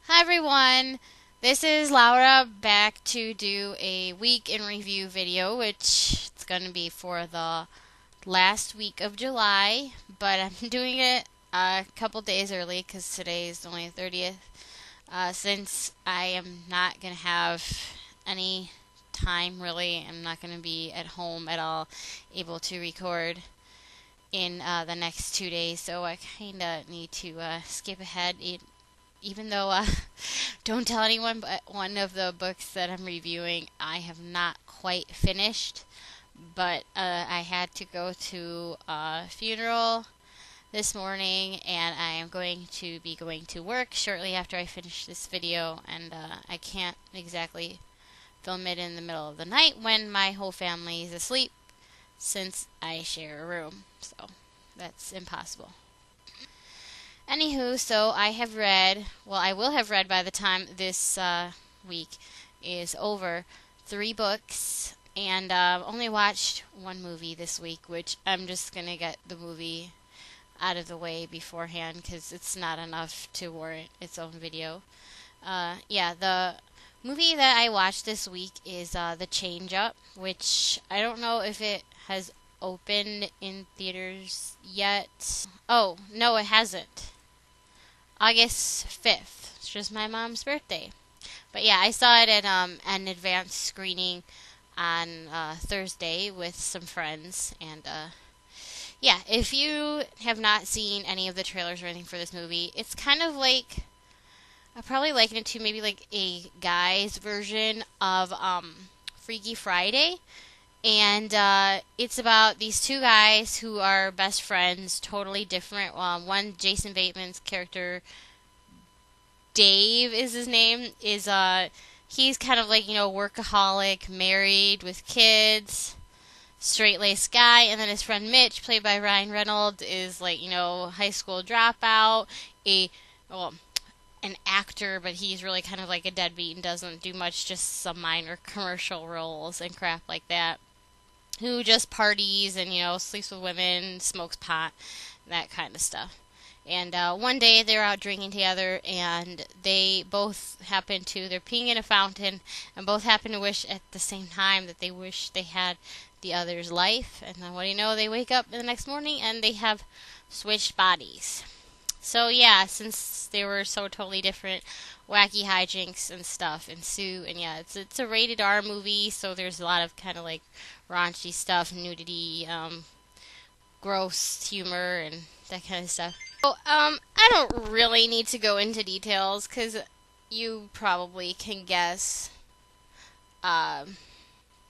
Hi everyone, this is Laura back to do a week in review video, which it's going to be for the last week of July, but I'm doing it a couple days early because today is only the 30th, since I am not going to have any time really. I'm not going to be at home at all able to record in the next 2 days, so I kind of need to skip ahead. Even though, don't tell anyone, but one of the books that I'm reviewing I have not quite finished, but I had to go to a funeral this morning, and I am going to be going to work shortly after I finish this video, and I can't exactly film it in the middle of the night when my whole family is asleep, since I share a room, so that's impossible. Anywho, so I will have read by the time this week is over, 3 books, and only watched 1 movie this week, which I'm just going to get the movie out of the way beforehand because it's not enough to warrant its own video. The movie that I watched this week is The Changeup, which I don't know if it has opened in theaters yet. Oh, no, it hasn't. August 5th. It's just my mom's birthday. But yeah, I saw it at an advanced screening on Thursday with some friends. And yeah, if you have not seen any of the trailers or anything for this movie, it's kind of like, I probably liken it to maybe like a guy's version of Freaky Friday. And it's about these 2 guys who are best friends, totally different. One, Jason Bateman's character, Dave is his name, is he's kind of like, workaholic, married with kids, straight-laced guy. And then his friend Mitch, played by Ryan Reynolds, is like, high school dropout, an actor, but he's really kind of like a deadbeat and doesn't do much, just some minor commercial roles and crap like that, who just parties and, sleeps with women, smokes pot, that kind of stuff. And one day they're out drinking together, and they're peeing in a fountain, and both happen to wish at the same time that they wish they had the other's life. And then what do you know, they wake up the next morning and they have switched bodies. So yeah, since they were so totally different, wacky hijinks and stuff ensue. And yeah, it's a rated R movie, so there's a lot of kind of like raunchy stuff, nudity, gross humor, and that kind of stuff. So I don't really need to go into details because you probably can guess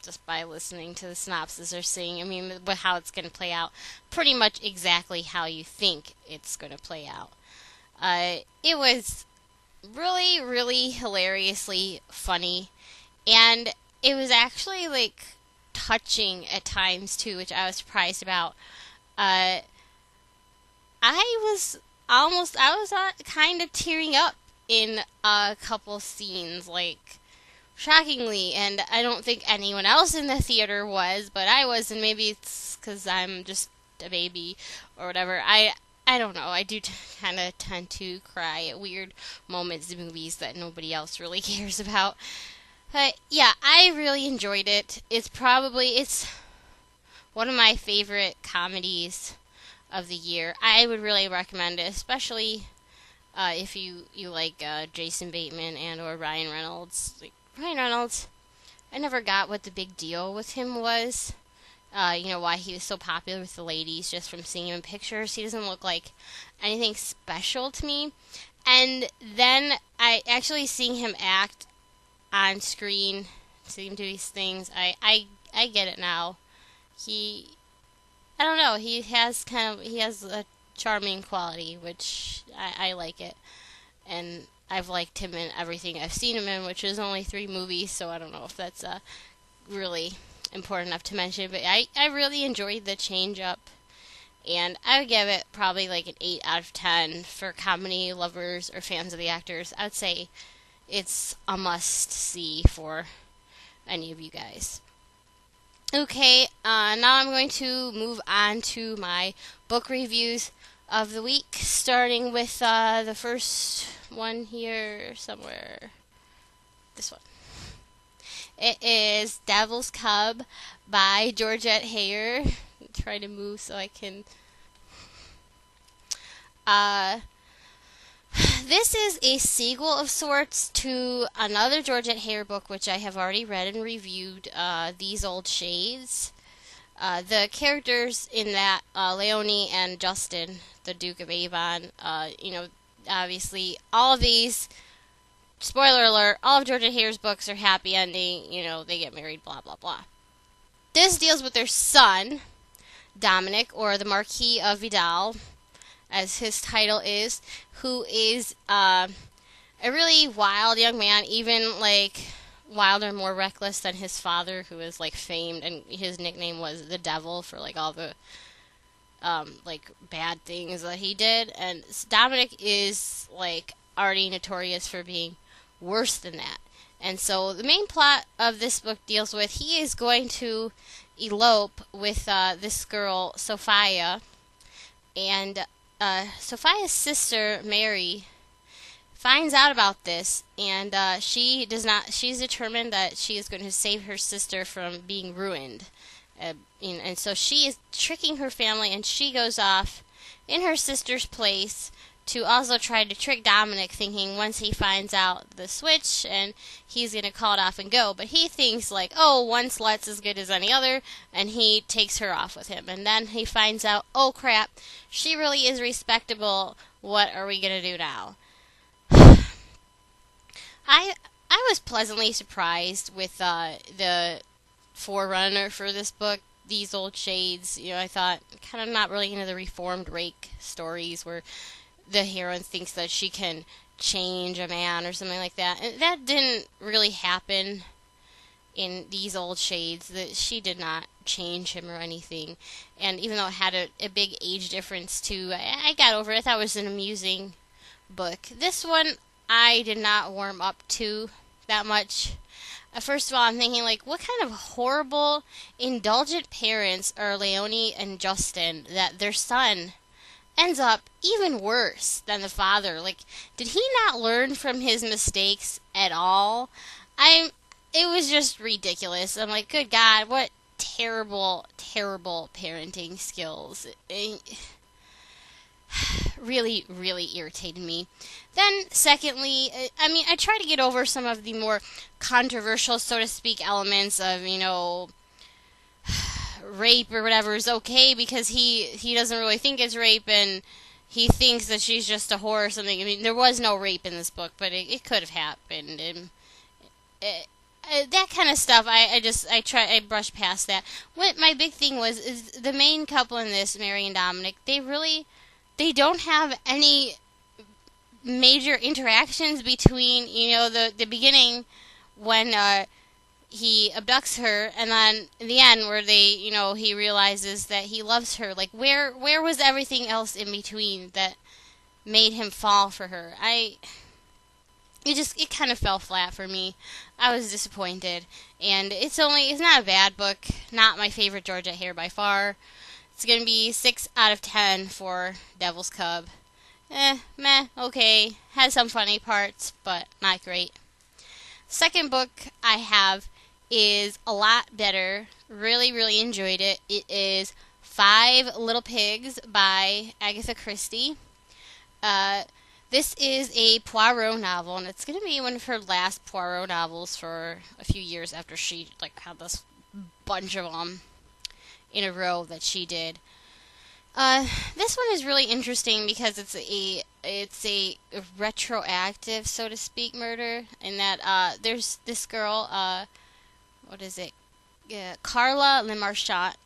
just by listening to the synopsis or seeing, how it's going to play out. Pretty much exactly how you think it's going to play out. It was really, really hilariously funny, and it was actually like touching at times too, which I was surprised about. I was kind of tearing up in a couple scenes, like, shockingly, and I don't think anyone else in the theater was, but I was, and maybe it's because I'm just a baby or whatever. I don't know. I do kind of tend to cry at weird moments in movies that nobody else really cares about. But yeah, I really enjoyed it. It's one of my favorite comedies of the year. I would really recommend it, especially if you like Jason Bateman and or Ryan Reynolds. Like, Ryan Reynolds, I never got what the big deal with him was. Why he was so popular with the ladies just from seeing him in pictures. He doesn't look like anything special to me. And then I actually seeing him act on screen, seeing him do these things, I get it now. I don't know, he has a charming quality, which I like it. And I've liked him in everything I've seen him in, which is only 3 movies, so I don't know if that's really important enough to mention. But I really enjoyed The Changeup, and I would give it probably like an 8 out of 10 for comedy lovers or fans of the actors. I would say it's a must-see for any of you guys. Okay, now I'm going to move on to my book reviews. of the week, starting with the first one here somewhere. This one. It is Devil's Cub by Georgette Heyer. I'm trying to move so I can... This is a sequel of sorts to another Georgette Heyer book, which I have already read and reviewed, These Old Shades. The characters in that, Leonie and Justin, the Duke of Avon, obviously all of these, spoiler alert, all of Georgette Heyer's books are happy ending, they get married, blah, blah, blah. This deals with their son, Dominic, or the Marquis of Vidal, as his title is, who is a really wild young man, even wilder, more reckless than his father, who is famed, and his nickname was the Devil for all the bad things that he did. And Dominic is already notorious for being worse than that. And so the main plot of this book deals with he is going to elope with this girl Sophia, and Sophia's sister, Mary, finds out about this, and she's determined that she is going to save her sister from being ruined. And so she is tricking her family, and she goes off in her sister's place to also try to trick Dominic, thinking once he finds out the switch, and he's going to call it off and go. But he thinks one slut's as good as any other, and he takes her off with him. And then he finds out, oh crap, she really is respectable. What are we going to do now? I was pleasantly surprised with the forerunner for this book, These Old Shades. I thought kind of not really into the reformed rake stories where the heroine thinks that she can change a man or something like that. And that didn't really happen in These Old Shades. That she did not change him or anything. And even though it had a big age difference too, I got over it. I thought it was an amusing book. This one I did not warm up to that much. First of all, I'm thinking, what kind of horrible, indulgent parents are Leonie and Justin that their son ends up even worse than the father? Did he not learn from his mistakes at all? It was just ridiculous. I'm like, good God, what terrible, terrible parenting skills. Really, really irritated me. Then, secondly, I try to get over some of the more controversial, so to speak, elements of, rape or whatever is okay because he doesn't really think it's rape, and he thinks that she's just a whore or something. There was no rape in this book, but it could have happened. And that kind of stuff, I brush past that. What my big thing is the main couple in this, Mary and Dominic, they don't have any major interactions between, the beginning when he abducts her, and then in the end where he realizes that he loves her. Where was everything else in between that made him fall for her? It kind of fell flat for me. I was disappointed, and it's not a bad book, not my favorite Georgette Heyer by far. It's going to be 6 out of 10 for Devil's Cub. Meh, okay. Has some funny parts, but not great. Second book I have is a lot better. Really, really enjoyed it. It is 5 Little Pigs by Agatha Christie. This is a Poirot novel, and it's going to be one of her last Poirot novels for a few years after she had this bunch of them in a row that she did. This one is really interesting because it's a retroactive, so to speak, murder, in that there's this girl, Carla Le Marchant,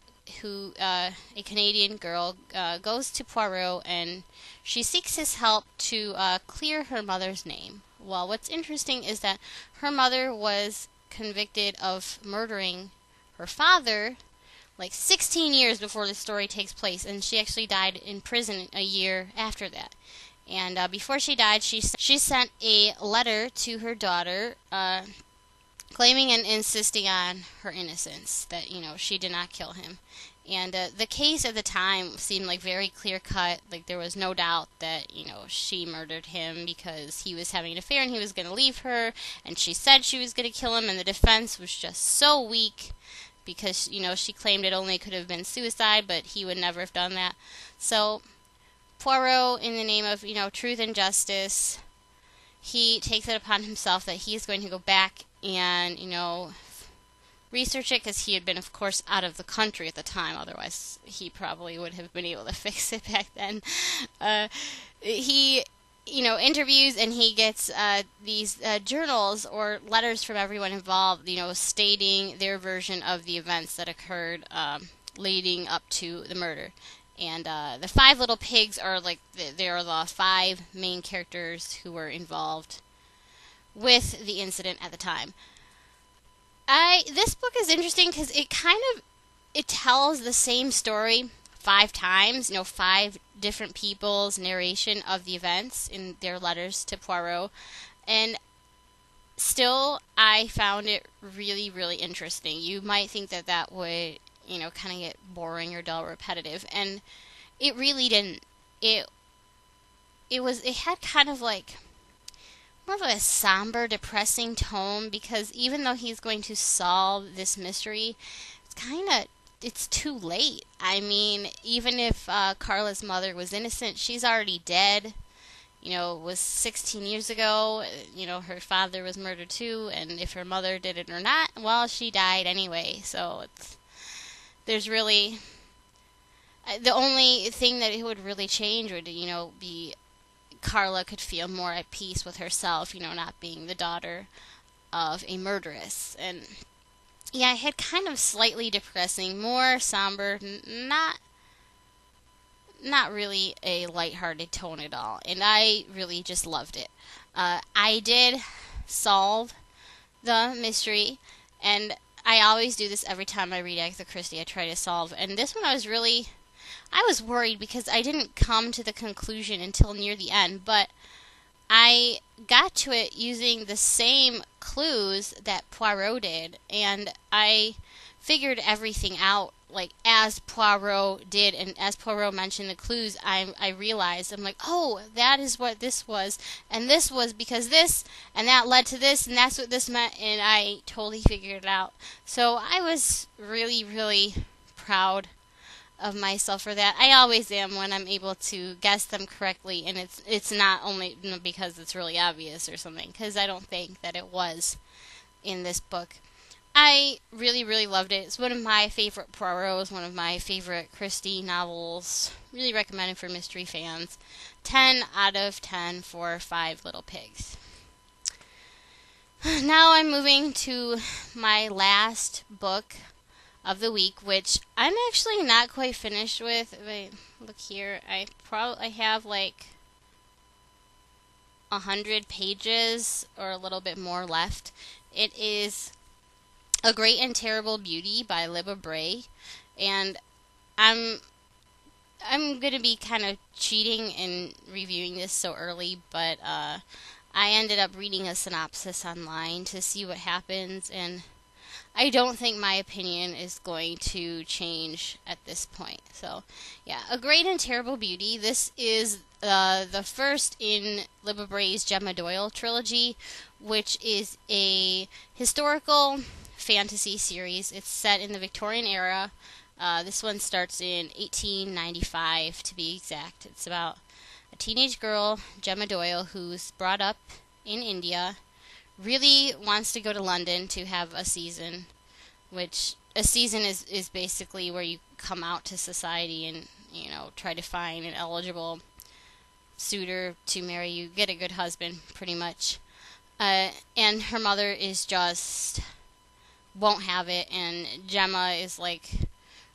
who a Canadian girl goes to Poirot, and she seeks his help to clear her mother's name. Well, what's interesting is that her mother was convicted of murdering her father 16 years before the story takes place, and she actually died in prison a year after that. And before she died, she sent a letter to her daughter claiming and insisting on her innocence, that, she did not kill him. And the case at the time seemed like very clear cut. Like there was no doubt that, she murdered him because he was having an affair and he was going to leave her. And she said she was going to kill him. And the defense was just so weak because, she claimed it only could have been suicide, but he would never have done that. So Poirot, in the name of, truth and justice, he takes it upon himself that he's going to go back and, research it, because he had been, of course, out of the country at the time. Otherwise, he probably would have been able to fix it back then. He, interviews, and he gets these journals or letters from everyone involved, stating their version of the events that occurred leading up to the murder. And the 5 little pigs are they are the 5 main characters who were involved with the incident at the time. This book is interesting because it tells the same story 5 times, 5 different people's narration of the events in their letters to Poirot, and still I found it really, really interesting. You might think that would, kind of get boring or dull, repetitive, and it really didn't. It had kind of like more of a somber, depressing tone, because even though he's going to solve this mystery, it's too late. I mean, even if Carla's mother was innocent, she's already dead. It was 16 years ago. Her father was murdered too, and if her mother did it or not, well, she died anyway. So there's really, the only thing that it would really change would, be Carla could feel more at peace with herself, not being the daughter of a murderess. And yeah, it had kind of slightly depressing, more somber, not really a lighthearted tone at all. And I really just loved it. I did solve the mystery, and I always do this every time I read Agatha Christie. I try to solve. And this one I was worried because I didn't come to the conclusion until near the end, but I got to it using the same clues that Poirot did, and I figured everything out as Poirot did, and as Poirot mentioned the clues, I realized, I'm like, oh, that is what this was, and this was because this, and that led to this, and that's what this meant, and I totally figured it out. So I was really, really proud of myself for that. I always am when I'm able to guess them correctly, and it's not only because it's really obvious or something, because I don't think that it was in this book. I really, really loved it. It's one of my favorite Poirots, one of my favorite Christie novels. Really recommended for mystery fans. 10 out of 10 for 5 Little Pigs. Now I'm moving to my last book of the week, which I'm actually not quite finished with. Wait, look here. I have 100 pages or a little bit more left. It is A Great and Terrible Beauty by Libba Bray, and I'm going to be kind of cheating in reviewing this so early, but I ended up reading a synopsis online to see what happens, and I don't think my opinion is going to change at this point. So, yeah, A Great and Terrible Beauty. This is the first in Libba Bray's Gemma Doyle trilogy, which is a historical fantasy series. It's set in the Victorian era. This one starts in 1895, to be exact. It's about a teenage girl, Gemma Doyle, who's brought up in India, really wants to go to London to have a season, which a season is basically where you come out to society and, try to find an eligible suitor to marry you, get a good husband, pretty much. And her mother is just won't have it, and Gemma is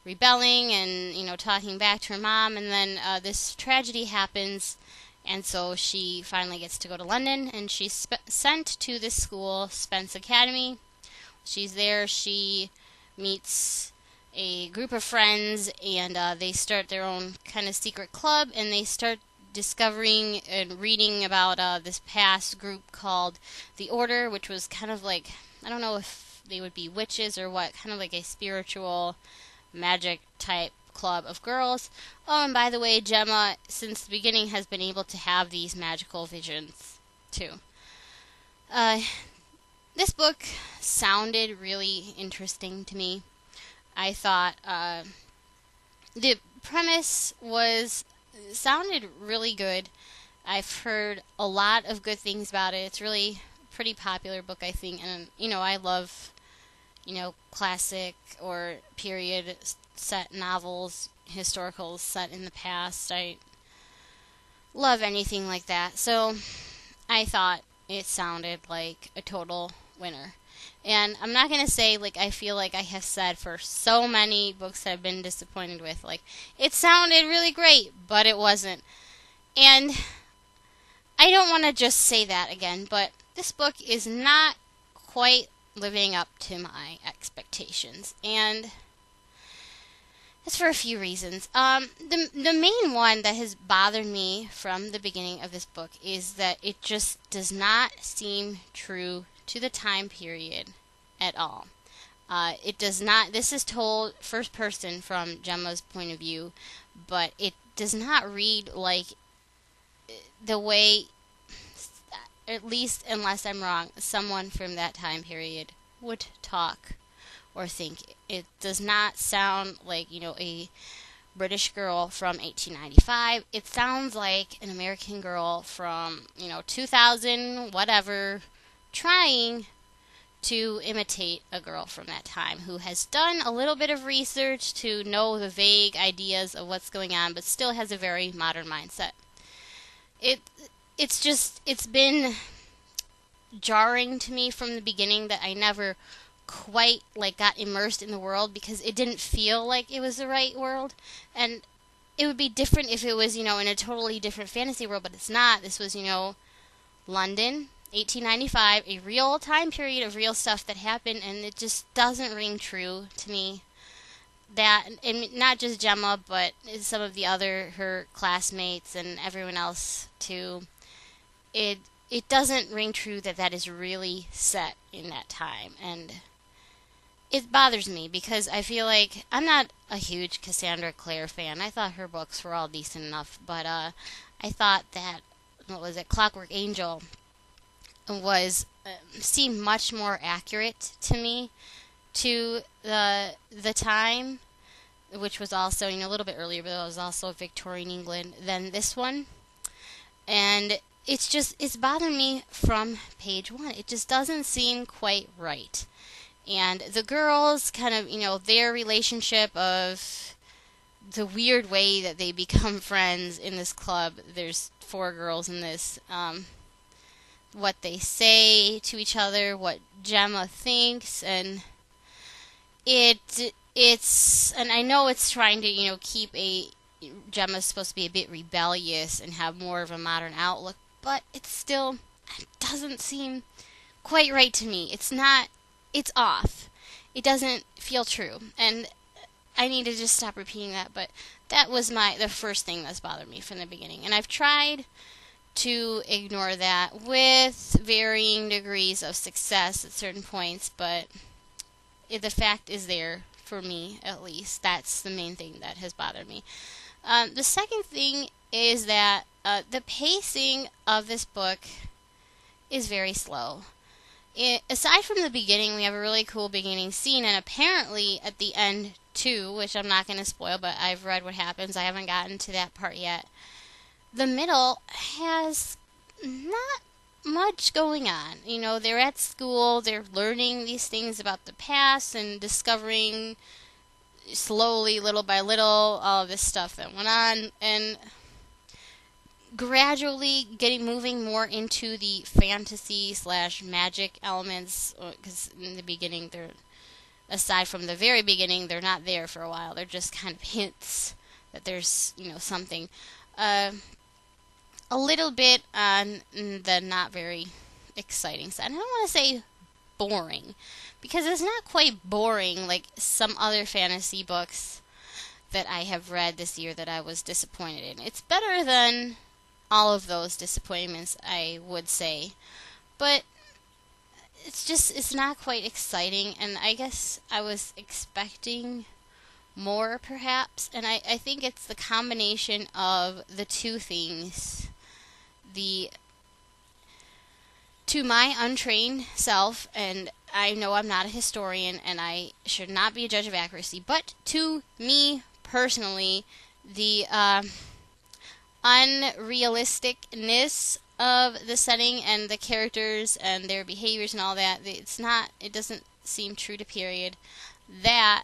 rebelling and, talking back to her mom, and then this tragedy happens. And so she finally gets to go to London, and she's sent to this school, Spence Academy. She's there, she meets a group of friends, and they start their own kind of secret club, and they start discovering and reading about this past group called the Order, which was kind of I don't know if they would be witches or what, kind of like a spiritual magic type club of girls. Oh, and by the way, Gemma, since the beginning, has been able to have these magical visions, too. This book sounded really interesting to me. I thought the premise sounded really good. I've heard a lot of good things about it. It's really a pretty popular book, I think. And, I love, classic or period set novels, historicals set in the past. I love anything like that. So I thought it sounded like a total winner. And I'm not going to say, I feel like I have said for so many books that I've been disappointed with, it sounded really great, but it wasn't. And I don't want to just say that again, but this book is not quite living up to my expectations. And that's for a few reasons. The main one that has bothered me from the beginning of this book is that it just does not seem true to the time period at all. It does not. This is told first person from Gemma's point of view, but it does not read like the way, at least unless I'm wrong, someone from that time period would talk or think. It does not sound like, a British girl from 1895. It sounds like an American girl from, 2000, whatever, trying to imitate a girl from that time who has done a little bit of research to know the vague ideas of what's going on, but still has a very modern mindset. It's been jarring to me from the beginning that I never quite got immersed in the world, because it didn't feel like it was the right world. And it would be different if it was, in a totally different fantasy world, but it's not. This was, London, 1895, a real time period of real stuff that happened, and it just doesn't ring true to me. That, and not just Gemma, but some of her classmates and everyone else too. It doesn't ring true that is really set in that time, and it bothers me because I feel like I'm not a huge Cassandra Clare fan. I thought her books were all decent enough, but I thought that, Clockwork Angel seemed much more accurate to me to the time, which was also, a little bit earlier, but it was also Victorian England, than this one. And it's bothering me from page one. It just doesn't seem quite right. And the girls kind of, their relationship of the weird way that they become friends in this club. There's 4 girls in this. What they say to each other, what Gemma thinks, and and I know it's trying to, keep Gemma's supposed to be a bit rebellious and have more of a modern outlook, but it doesn't seem quite right to me. It's off. It doesn't feel true. And I need to just stop repeating that, but that was the first thing that's bothered me from the beginning. And I've tried to ignore that with varying degrees of success at certain points, but the fact is there, for me at least. That's the main thing that has bothered me. The second thing is that the pacing of this book is very slow. Aside from the beginning, we have a really cool beginning scene, and apparently at the end too, which I'm not going to spoil, but I've read what happens. I haven't gotten to that part yet. The middle has not much going on. They're at school, they're learning these things about the past and discovering slowly, little by little, all of this stuff that went on, and gradually moving more into the fantasy / magic elements, because in the beginning, aside from the very beginning, they're not there for a while. They're just kind of hints that there's, something. A little bit on the not very exciting side. I don't want to say boring, because it's not quite boring like some other fantasy books that I have read this year that I was disappointed in. It's better than all of those disappointments, I would say, but it's not quite exciting, and I guess I was expecting more, perhaps. And I think it's the combination of the two things. To my untrained self, and I know I'm not a historian and I should not be a judge of accuracy, but to me personally, the unrealisticness of the setting and the characters and their behaviors and all that, it doesn't seem true to period. That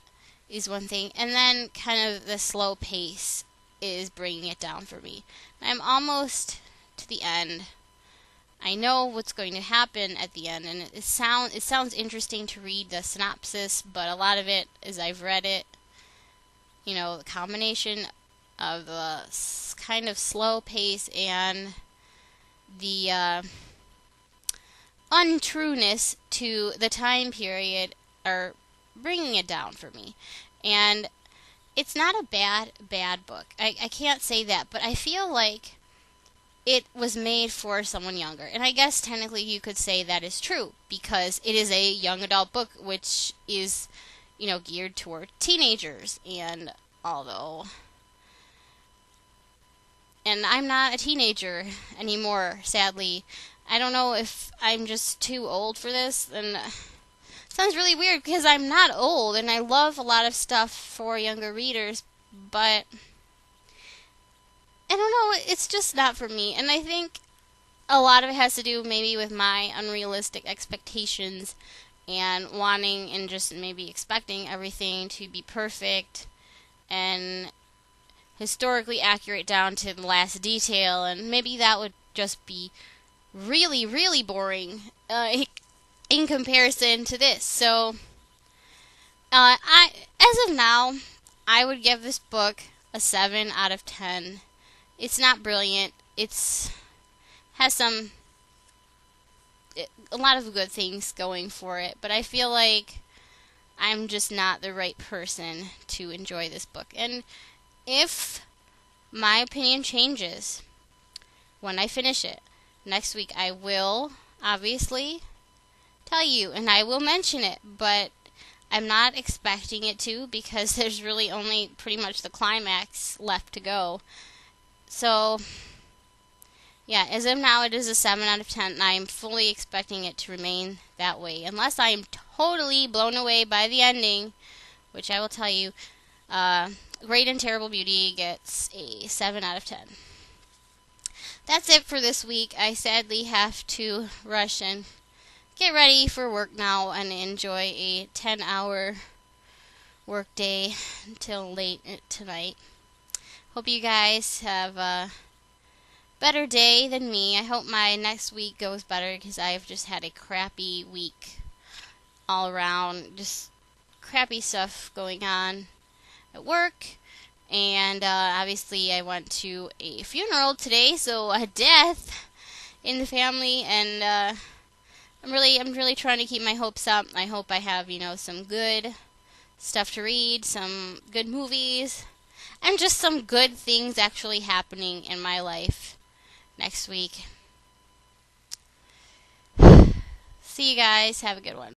is one thing. And then kind of the slow pace is bringing it down for me. I'm almost to the end. I know what's going to happen at the end, and it sounds interesting to read the synopsis, but a lot of it, as I've read it, the combination of the kind of slow pace and the untrueness to the time period are bringing it down for me. And it's not a bad book. I can't say that, but I feel like it was made for someone younger. And I guess technically you could say that is true, because it is a young adult book, which is, geared toward teenagers. And I'm not a teenager anymore, sadly. I don't know if I'm just too old for this, and it sounds really weird because I'm not old, and I love a lot of stuff for younger readers, but I don't know, it's just not for me. And I think a lot of it has to do maybe with my unrealistic expectations and wanting and just maybe expecting everything to be perfect and historically accurate down to the last detail, and maybe that would just be really, really boring in comparison to this. So, as of now, I would give this book a 7 out of 10. It's not brilliant. Has a lot of good things going for it, but I feel like I'm just not the right person to enjoy this book. And if my opinion changes when I finish it next week, I will obviously tell you, and I will mention it, but I'm not expecting it to, because there's really only pretty much the climax left to go. So, yeah, as of now, it is a 7 out of 10, and I'm fully expecting it to remain that way, unless I am totally blown away by the ending, which I will tell you. Great and Terrible Beauty gets a 7 out of 10. That's it for this week. I sadly have to rush and get ready for work now and enjoy a 10-hour work day until late tonight. Hope you guys have a better day than me. I hope my next week goes better, because I've just had a crappy week all around. Just crappy stuff going on at work. And obviously I went to a funeral today, so a death in the family, and I'm really trying to keep my hopes up. I hope I have, some good stuff to read, some good movies, and just some good things actually happening in my life next week. See you guys. Have a good one.